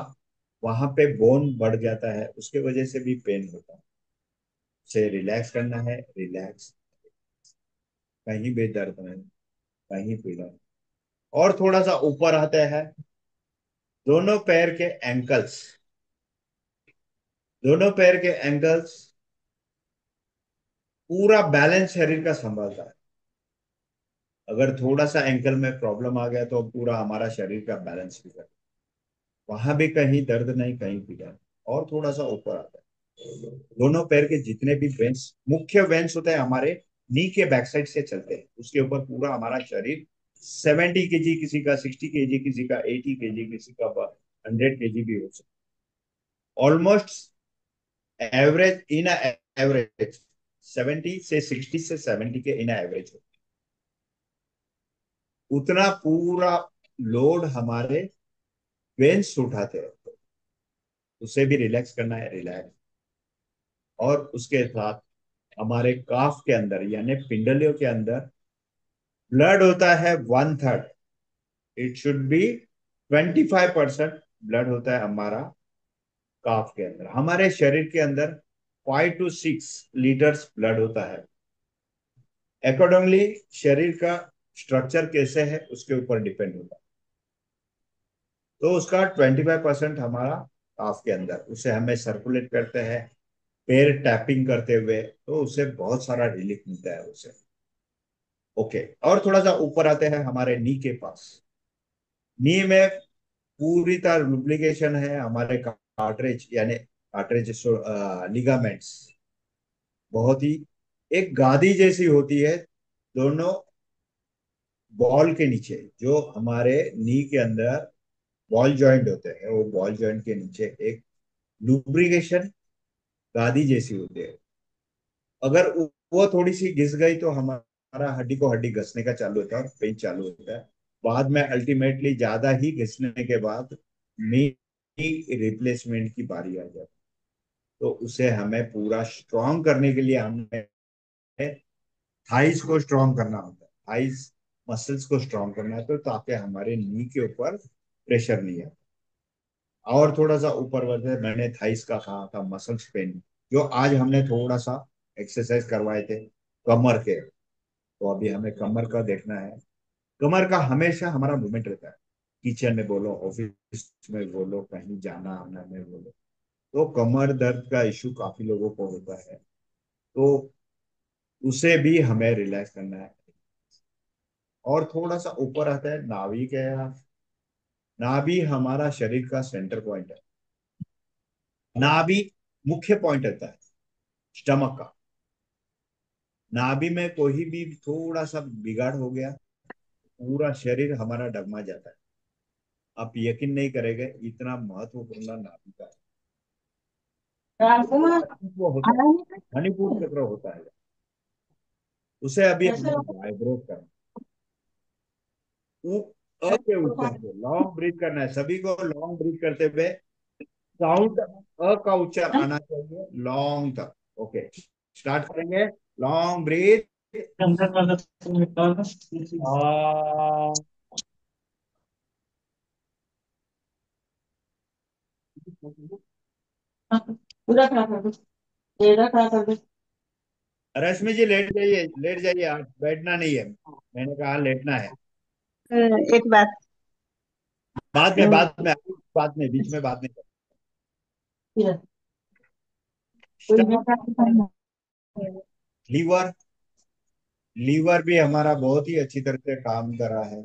वहां पे बोन बढ़ जाता है, उसके वजह से भी पेन होता है। उसे रिलैक्स करना है, रिलैक्स। कहीं भी दर्द नहीं, कहीं पीड़ा नहीं। और थोड़ा सा ऊपर आता है, दोनों पैर के एंकल्स, दोनों पैर के एंकल्स पूरा बैलेंस शरीर का संभालता है। अगर थोड़ा सा एंकल में प्रॉब्लम आ गया तो पूरा हमारा शरीर का बैलेंस बिगड़, वहां भी कहीं दर्द नहीं, कहीं पीड़ा नहीं। और थोड़ा सा ऊपर आता है, दोनों पैर के जितने भी वेंस, मुख्य वेंस होते हैं हमारे नी के बैक साइड से चलते हैं, उसके ऊपर पूरा हमारा शरीर 70 kg, किसी का 60 kg, किसी का 80 kg, किसी का 100 kg भी हो सकता है। ऑलमोस्ट एवरेज, इन एवरेज 70 से 70 के इन एवरेज हो, उतना पूरा लोड हमारे वेंस उठाते हैं। उसे भी रिलैक्स करना है, रिलैक्स। और उसके साथ हमारे काफ के अंदर यानी पिंडलियों के अंदर ब्लड होता है 1/3, इट शुड बी 25% ब्लड होता है हमारा काफ के अंदर। हमारे शरीर के अंदर 5 to 6 लीटर्स ब्लड होता है। अकॉर्डिंगली शरीर का स्ट्रक्चर कैसे है उसके ऊपर डिपेंड होता है। तो उसका 25% हमारा काफ के अंदर, उसे हमें सर्कुलेट करते हैं पैर टैपिंग करते हुए, तो उससे बहुत सारा रिलीफ मिलता है उसे। ओके। और थोड़ा सा ऊपर आते हैं हमारे नी के पास। नी में पूरी तरह लुब्रिकेशन है, हमारे कार्ट्रेज यानी कार्ट्रेज लिगामेंट्स बहुत ही एक गादी जैसी होती है, दोनों बॉल के नीचे, जो हमारे नी के अंदर बॉल जॉइंट होते हैं, वो बॉल जॉइंट के नीचे एक लुब्रिकेशन गादी जैसी होती है। अगर वो थोड़ी सी घिस गई तो हमारा हड्डी को हड्डी घसने का चालू होता है और पेन चालू होता है। बाद में अल्टीमेटली ज्यादा ही घिसने के बाद नी रिप्लेसमेंट की बारी आ जाती है। तो उसे हमें पूरा स्ट्रॉन्ग करने के लिए हमें थाइस को स्ट्रॉन्ग करना होता है, थाइस मसल्स को स्ट्रॉन्ग करना है, तो ताकि हमारे नी के ऊपर प्रेशर नहीं आए। और थोड़ा सा ऊपर बढ़ते, मैंने थाइस का कहा था मसल्स पेन, जो आज हमने थोड़ा सा एक्सरसाइज करवाए थे कमर के, तो अभी हमें कमर का देखना है। कमर का हमेशा हमारा मूवमेंट रहता है, किचन में बोलो, ऑफिस में बोलो, कहीं जाना आना में बोलो, तो कमर दर्द का इश्यू काफी लोगों को होता है, तो उसे भी हमें रिलैक्स करना है। और थोड़ा सा ऊपर आता है नाभि के यहाँ। नाभि हमारा शरीर का सेंटर पॉइंट है। नाभि मुख्य पॉइंट रहता है स्टमक का। नाभि में कोई भी थोड़ा सा बिगाड़ हो गया, पूरा शरीर हमारा डगमा जाता है। आप यकीन नहीं करेंगे, इतना महत्वपूर्ण नाभि का वो होता है, मणिपुर चक्र होता है, उसे अभी हमें वाइब्रेट करना, वो अ के उच्चारण से लॉन्ग ब्रीथ करना है। सभी को लॉन्ग ब्रीथ करते हुए साउंड अ का उच्चार आना चाहिए लॉन्ग तक। ओके, स्टार्ट करेंगे। Long breath. पूरा खड़ा कर दो, तेरा खड़ा कर दो। रश्मि जी लेट जाइए, लेट जाइए, आप बैठना नहीं है, मैंने कहा लेटना है। एक बात। बाद में बीच में बात नहीं कर। कोई लीवर, लीवर भी हमारा बहुत ही अच्छी तरह से काम कर रहा है।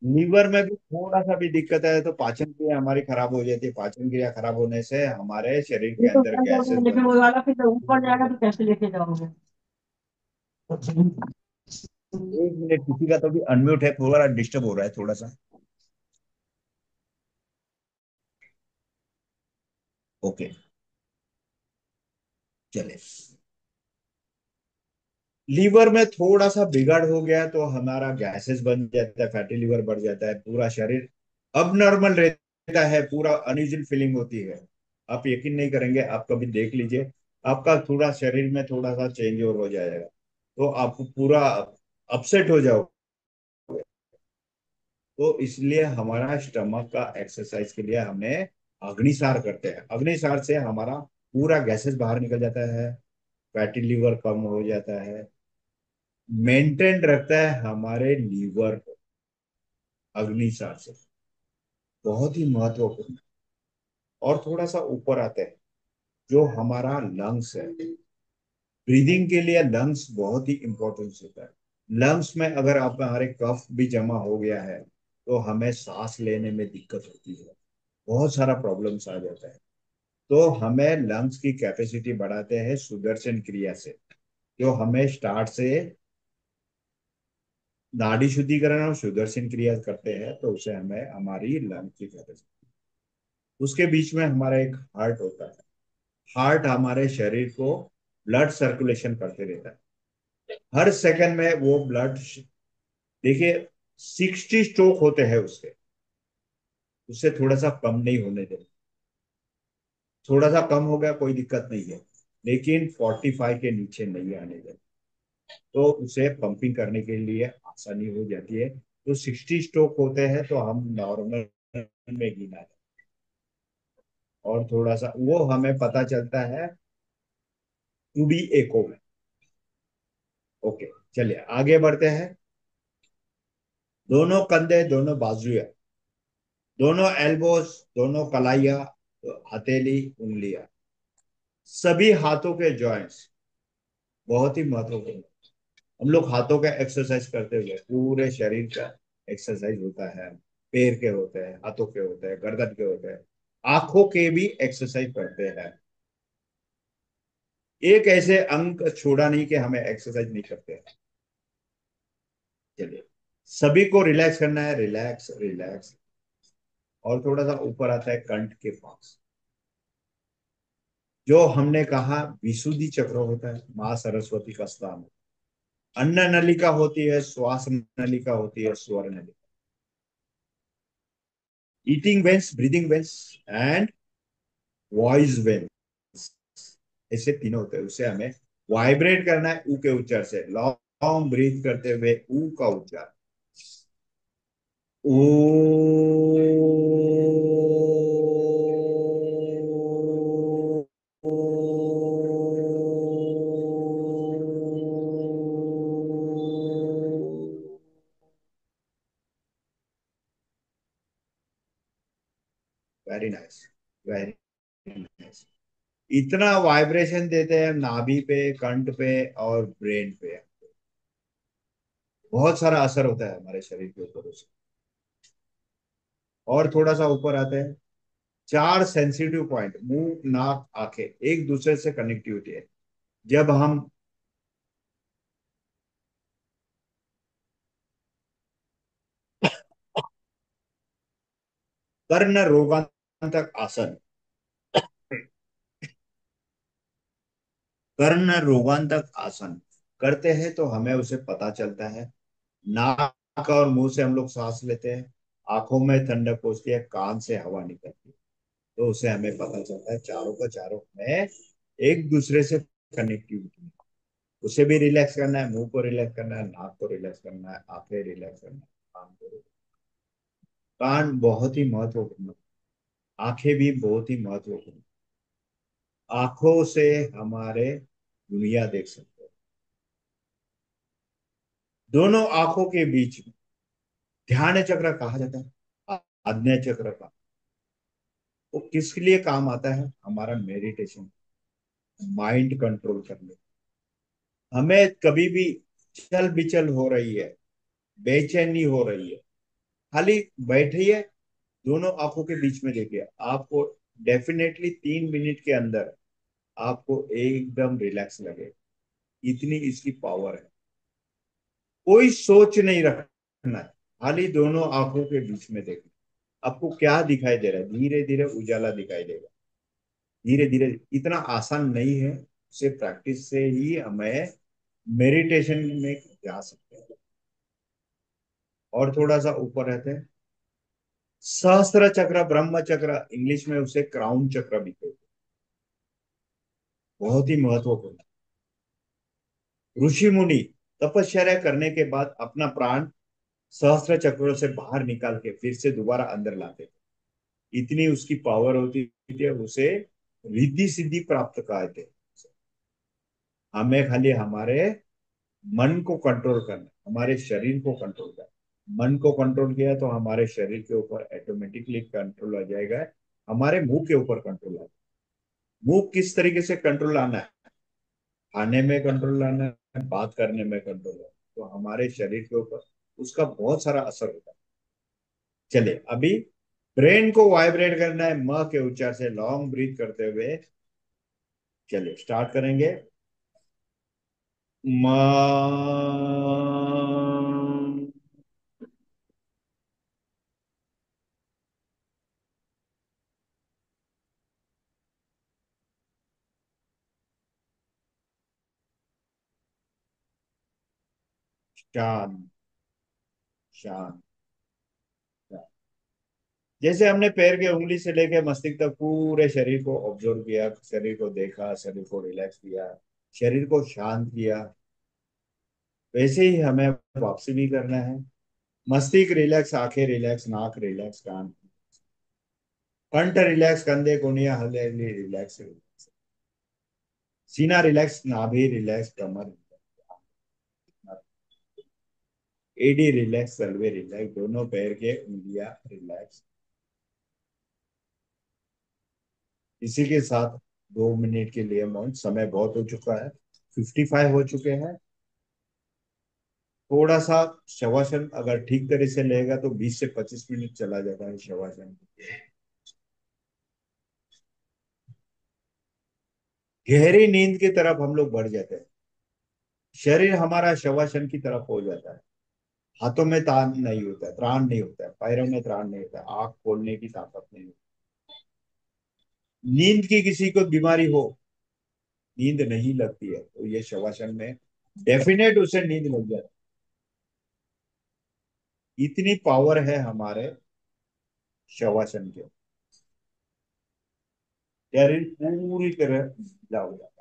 लीवर में भी थोड़ा सा भी दिक्कत है तो पाचन क्रिया हमारी खराब हो जाती है। पाचन क्रिया खराब होने से हमारे शरीर के तो अंदर क्या करोगे, गैसेस लेकिन बनती वो वाला फिर ऊपर जाएगा तो कैसे लेके जाओगे? है। 1 मिनट, किसी का तो भी अनम्यूट है, थोड़ा डिस्टर्ब हो रहा है थोड़ा सा। ओके, चले। लीवर में थोड़ा सा बिगाड़ हो गया तो हमारा गैसेस बन जाता है, फैटी लीवर बढ़ जाता है, पूरा शरीर अब नॉर्मल रहता है, पूरा अनइजल फीलिंग होती है। आप यकीन नहीं करेंगे, आप कभी देख लीजिए, आपका थोड़ा शरीर में थोड़ा सा चेंज और हो जाएगा, तो आप पूरा अपसेट हो जाओ। तो इसलिए हमारा स्टमक का एक्सरसाइज के लिए हमें अग्निसार करते हैं। अग्निसार से हमारा पूरा गैसेस बाहर निकल जाता है, फैटी लीवर कम हो जाता है, मेंटेन रखता है हमारे लीवर को अग्निसार से। बहुत ही महत्वपूर्ण। और थोड़ा सा ऊपर आते हैं, जो हमारा लंग्स है, ब्रीदिंग के लिए लंग्स बहुत ही इंपॉर्टेंस होता है। लंग्स में अगर आप हमारे कफ भी जमा हो गया है तो हमें सांस लेने में दिक्कत होती है, बहुत सारा प्रॉब्लम्स आ जाता है। तो हमें लंग्स की कैपेसिटी बढ़ाते हैं सुदर्शन क्रिया से, जो हमें स्टार्ट से नाड़ी शुद्धिकरण और सुदर्शन क्रिया करते हैं, तो उसे हमें हमारी लंग की कैपेसिटी। उसके बीच में हमारा एक हार्ट होता है। हार्ट हमारे शरीर को ब्लड सर्कुलेशन करते रहता है, हर सेकंड में वो ब्लड। देखिए, 60 स्ट्रोक होते हैं उसके, उससे थोड़ा सा कम नहीं होने देना। थोड़ा सा कम हो गया कोई दिक्कत नहीं है, लेकिन 45 के नीचे नहीं आने देना, तो उसे पंपिंग करने के लिए आसानी हो जाती है। तो 60 स्ट्रोक होते हैं तो हम नॉर्मल में गिना है, और थोड़ा सा वो हमें पता चलता है 2D एको में। ओके, चलिए आगे बढ़ते हैं। दोनों कंधे, दोनों बाजुएं, दोनों एल्बोस, दोनों कलाइया, हथेली, उंगलियां, सभी हाथों के जॉइंट्स बहुत ही महत्वपूर्ण। हम लोग हाथों का एक्सरसाइज करते हुए पूरे शरीर का एक्सरसाइज होता है। पैर के होते हैं, हाथों के होते हैं, गर्दन के होते हैं, आंखों के भी एक्सरसाइज करते हैं। एक ऐसे अंग छोड़ा नहीं कि हमें एक्सरसाइज नहीं करते हैं। चलिए, सभी को रिलैक्स करना है, रिलैक्स रिलैक्स। और थोड़ा सा ऊपर आता है कंठ के पास, जो हमने कहा विशुद्धि चक्र होता है, माँ सरस्वती का स्थान। अन्न नलिका होती है, श्वास नलिका होती है, स्वर नलिका, eating veins, breathing veins and voice veins, ऐसे तीनों होते हैं। उसे हमें वाइब्रेट करना है ऊ के उच्चार से, लॉन्ग ब्रीथ करते हुए ऊ का उच्चार। ओ, वेरी नाइस, वेरी नाइस। इतना वाइब्रेशन देते हैं नाभि पे, कंठ पे और ब्रेन पे, बहुत सारा असर होता है हमारे शरीर के ऊपर उससे। और थोड़ा सा ऊपर आते हैं, 4 सेंसिटिव पॉइंट, मुंह, नाक, आंखें एक दूसरे से कनेक्टिविटी है। जब हम कर्ण रोगांतक आसन। कर्ण रोगांतक आसन करते हैं तो हमें उसे पता चलता है। नाक और मुंह से हम लोग सांस लेते हैं, आंखों में ठंडक पहुंचती है, कान से हवा निकलती है, तो उसे हमें पता चलता है चारों का चारों में एक दूसरे से कनेक्टिविटी है। उसे भी रिलैक्स करना है, मुंह को रिलैक्स करना है, नाक को रिलैक्स करना है, आंखें रिलैक्स करना है, कान को relax। कान बहुत ही महत्वपूर्ण, आंखें भी बहुत ही महत्वपूर्ण। आंखों से हमारे दुनिया देख सकते हैं। दोनों आंखों के बीच में ध्यान चक्र कहा जाता है, आज्ञा चक्र का। वो किसके लिए काम आता है? हमारा मेडिटेशन, माइंड कंट्रोल करने। हमें कभी भी चल बिचल हो रही है, बेचैनी हो रही है, खाली बैठिए, दोनों आंखों के बीच में देखिए, आपको डेफिनेटली 3 मिनट के अंदर आपको एकदम रिलैक्स लगे। इतनी इसकी पावर है। कोई सोच नहीं रखना है, खाली दोनों आंखों के बीच में देखना। आपको क्या दिखाई दे रहा है? धीरे धीरे उजाला दिखाई देगा, धीरे धीरे। इतना आसान नहीं है, उसे प्रैक्टिस से ही हमें मेडिटेशन में जा सकते हैं। और थोड़ा सा ऊपर रहते हैं, सहस्त्र चक्र, ब्रह्म चक्र, इंग्लिश में उसे क्राउन चक्र भी कहते हैं। बहुत ही महत्वपूर्ण। ऋषि मुनि तपश्चर्या करने के बाद अपना प्राण सहस्त्र चक्रों से बाहर निकाल के फिर से दोबारा अंदर लाते थे। इतनी उसकी पावर होती थी, उसे रिद्धि सिद्धि प्राप्त कहते थे। हमें खाली हमारे मन को कंट्रोल करना, हमारे शरीर को कंट्रोल करना। मन को कंट्रोल किया तो हमारे शरीर के ऊपर ऑटोमेटिकली कंट्रोल आ जाएगा, हमारे मुंह के ऊपर कंट्रोल आ जाएगा। मुंह किस तरीके से कंट्रोल आना है? खाने में कंट्रोल लाना है, बात करने में कंट्रोल लाना है, तो हमारे शरीर के ऊपर उसका बहुत सारा असर होता है। चलिए अभी ब्रेन को वाइब्रेट करना है म के उच्चार से, लॉन्ग ब्रीथ करते हुए। चलिए स्टार्ट करेंगे। म। शांत, शांत, शांत। जैसे हमने पैर के उंगली से लेके मस्तिष्क तक पूरे शरीर को ऑब्जर्व किया, शरीर को देखा, शरीर को रिलैक्स किया, शरीर को शांत किया, वैसे ही हमें वापसी भी करना है। मस्तिष्क रिलैक्स, आंखें रिलैक्स, नाक रिलैक्स, कान, कंठ रिलैक्स, कंधे कुनिया हथेली रिलैक्स, रिलैक्स, सीना रिलैक्स, नाभि रिलैक्स, कमर रिलैक्स, एडी रिलैक्स, सल्वे रिलैक्स, दोनों पैर के उंगलियां रिलैक्स। इसी के साथ 2 मिनट के लिए मौन। समय बहुत हो चुका है, 55 हो चुके हैं। थोड़ा सा शवासन अगर ठीक तरह से लेगा तो 20 से 25 मिनट चला जाता है शवासन। गहरी नींद की तरफ हम लोग बढ़ जाते हैं, शरीर हमारा शवासन की तरफ हो जाता है। हाथों में तान नहीं होता है, त्राण नहीं होता है, पैरों में त्राण नहीं होता है, आंख खोलने की ताकत नहीं होती। नींद की किसी को बीमारी हो, नींद नहीं लगती है, तो ये शवासन में डेफिनेट उसे नींद लग जाती है। इतनी पावर है हमारे शवासन के, शरीर पूरी तरह ढीला हो जाता है।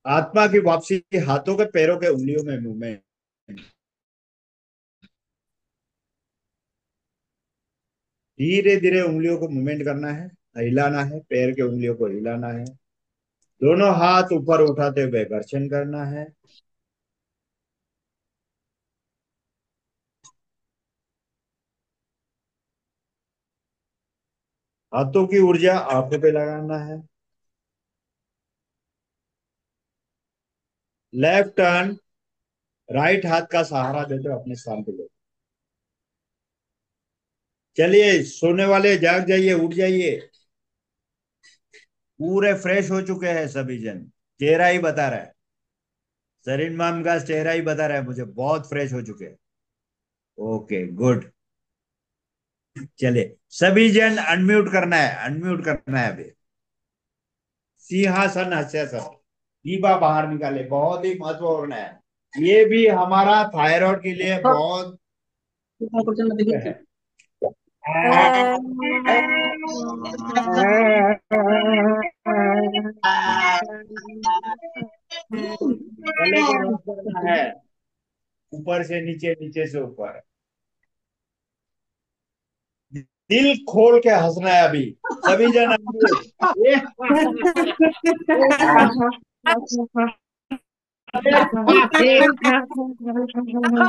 आत्मा की वापसी, हाथों के पैरों के उंगलियों में मूवमेंट। धीरे धीरे उंगलियों को मूवमेंट करना है, हिलाना है, पैर के उंगलियों को हिलाना है, दोनों हाथ ऊपर उठाते हुए घर्षण करना है। हाथों की ऊर्जा आंखों पे लगाना है। लेफ्ट टर्न, राइट हाथ का सहारा देते हुए अपने स्थान पे ले। चलिए, सोने वाले जाग जाइए, उठ जाइए। पूरे फ्रेश हो चुके हैं सभी जन, चेहरा ही बता रहा है, सरीन मैम का चेहरा ही बता रहा है मुझे, बहुत फ्रेश हो चुके हैं। Okay, good. चलिए, सभी जन अनम्यूट करना है, अनम्यूट करना है अभी। सिंहासन हस्यासन, जीवा बाहर निकाले, बहुत ही महत्वपूर्ण है। ये भी हमारा थायराइड के लिए बहुत है। गले को रब करना है, ऊपर से नीचे, नीचे से ऊपर। दिल खोल के हंसना है अभी, सभी जन चलिए, 1 2 3 4 5 6 7 8 9 10 11 12 13 14 15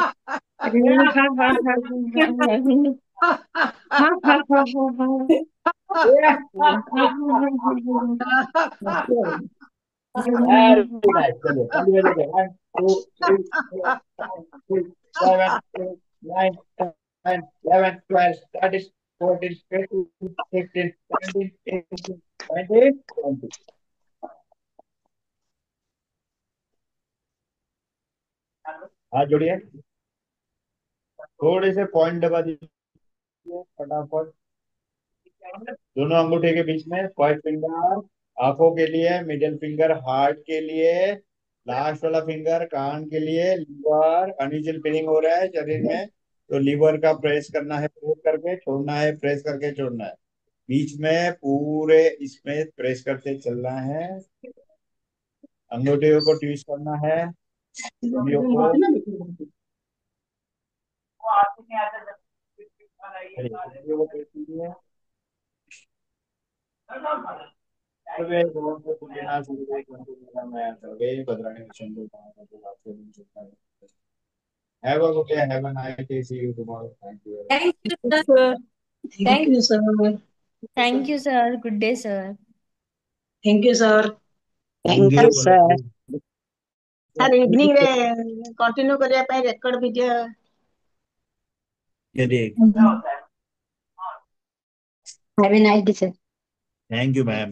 16 17 18 19 20। हाथ जोड़िए, थोड़े से पॉइंट दबा दीजिए फटाफट। दोनों अंगूठे के बीच में फर्स्ट फिंगर आंखों के लिए, मिडिल फिंगर हार्ट के लिए, लास्ट वाला फिंगर कान के लिए। लीवर अनइजल फीलिंग हो रहा है शरीर में, तो लीवर का प्रेस करना है, प्रेस करके छोड़ना है, प्रेस करके छोड़ना है। बीच में पूरे इसमें प्रेस करते चलना है, अंगूठियों को ट्विस्ट करना है, उंगलियों को। उंगलियों को press कीजिए। सर्वे भवन्तु सुखिनः, सर्वे सन्तु निरामयाः, सर्वे भद्राणि पश्यन्तु मा कश्चित्। Have a good day. Have a nice day. See you tomorrow. Thank you. Thank you, sir. Sir Thank you, sir. Thank you, sir. Good day, sir. Thank you, sir. Thank you, sir. Sir, evening रे continue करिया ପାଇଁ record video. चलिए, Have a nice day, sir. thank you, ma'am.